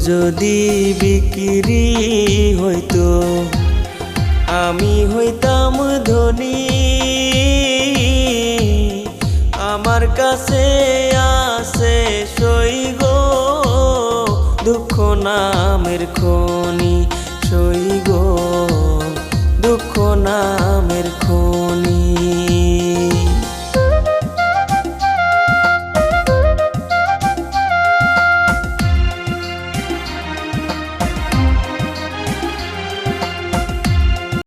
যদি বিক্রি হইতো আমি হইতাম ধনী। আমার কাছে আছে সই গো দুঃখ নামের খনি, সই গো দুঃখ না